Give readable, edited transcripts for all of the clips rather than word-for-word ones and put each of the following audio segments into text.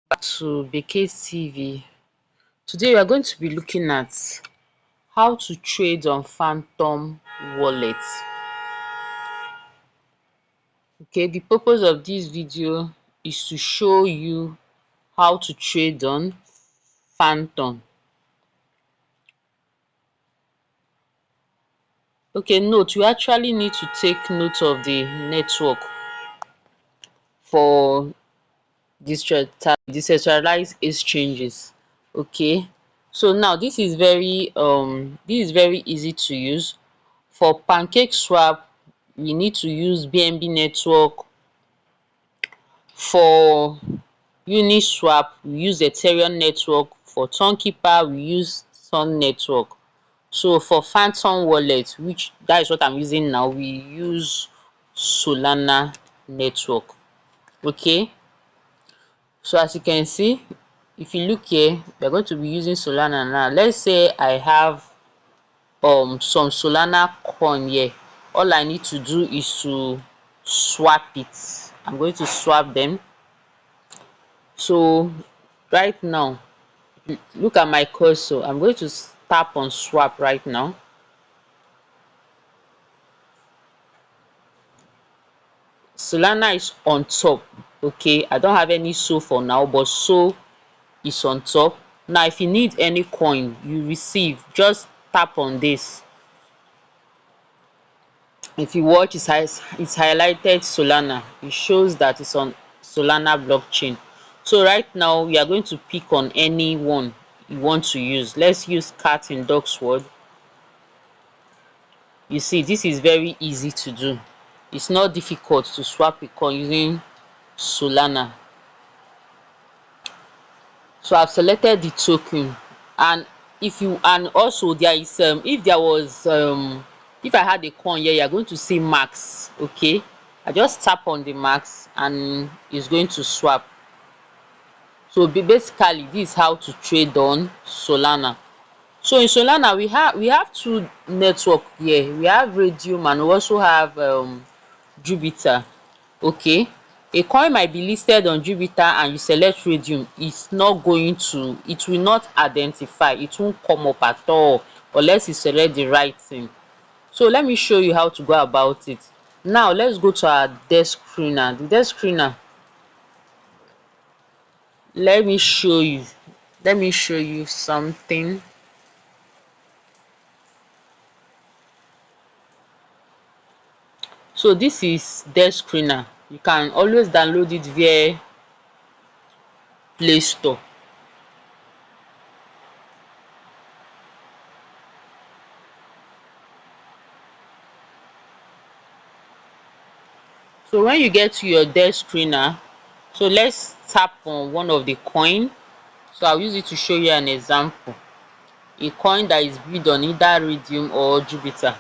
Back to Bekes TV. Today we are going to be looking at how to trade on Phantom Wallet. Okay, the purpose of this video is to show you how to trade on Phantom. Okay, note, you actually need to take note of the network for decentralized exchanges. Okay, so now this is very easy to use. For pancake swap, we need to use BNB network. For Uniswap, we use Ethereum network. For Tonkeeper, we use Sun network. So for Phantom wallet, which that is what I'm using now, we use Solana network. Okay, so as you can see, if you look here, we're going to be using Solana now. Let's say I have some Solana coin here. All I need to do is to swap it. I'm going to swap them. So right now, look at my cursor. I'm going to tap on swap right now. Solana is on top. Okay, I don't have any so for now, but so is on top. Now if you need any coin you receive, just tap on this. If you watch, it's highlighted Solana. It shows that it's on Solana blockchain. So right now we are going to pick on any one you want to use. Let's use cat in dog's word. You see, this is very easy to do. It's not difficult to swap a coin using Solana. So I've selected the token, and also there is if I had a coin here, you're going to see max. Okay, I just tap on the max and it's going to swap. So basically this is how to trade on Solana. So in Solana we have two network here. We have Radium and we also have Jupiter. Okay, a coin might be listed on Jupiter and you select Radium, it will not identify, it won't come up at all unless you select the right thing. So let me show you how to go about it. Now let's go to our desk screener. The desk screener, let me show you something. So this is desk screener. You can always download it via Play Store. So when you get to your desk screener, so let's tap on one of the coin. So I'll use it to show you an example. A coin that is bid on either Radium or Jupiter.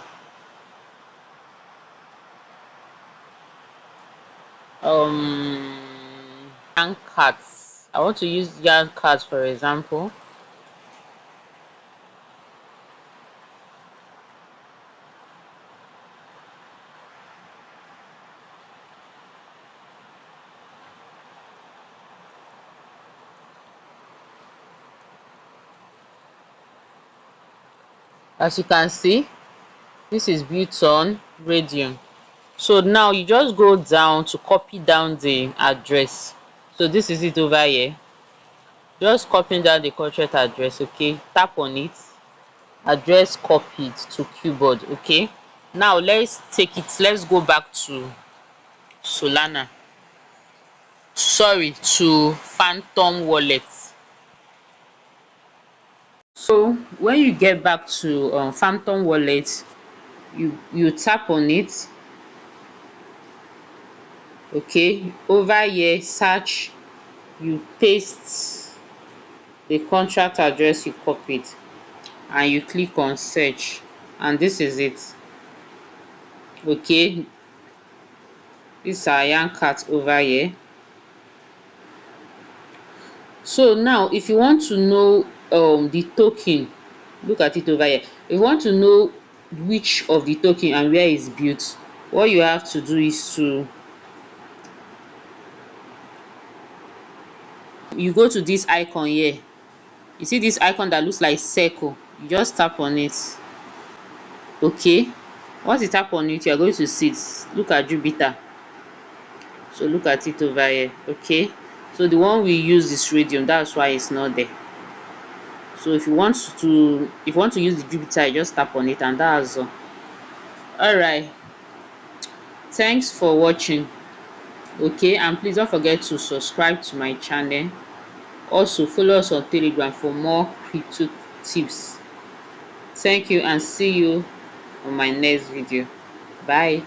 Yank cards. I want to use Yank cards for example. As you can see, this is built on Radium. So now you just go down to copy down the address. So this is it over here. Just copying down the correct address. Okay, tap on it, address copied to keyboard. Okay, now let's go back to Solana, sorry, to Phantom wallet. So when you get back to Phantom wallet, you tap on it. Okay, over here search, you paste the contract address you copied and you click on search, and this is it. Okay, this is our yarn cat over here. So now if you want to know the token, look at it over here. If you want to know which of the token and where it's built, what you have to do is to you go to this icon here. You see this icon that looks like circle, you just tap on it. Okay, once you tap on it, you are going to see it. Look at Jupiter. So look at it over here. Okay, so the one we use is radium, that's why it's not there. So if you want to use the Jupiter, you just tap on it, and that's all right. Thanks for watching. Okay, and please don't forget to subscribe to my channel. Also follow us on Telegram for more crypto tips. Thank you, and see you on my next video. Bye.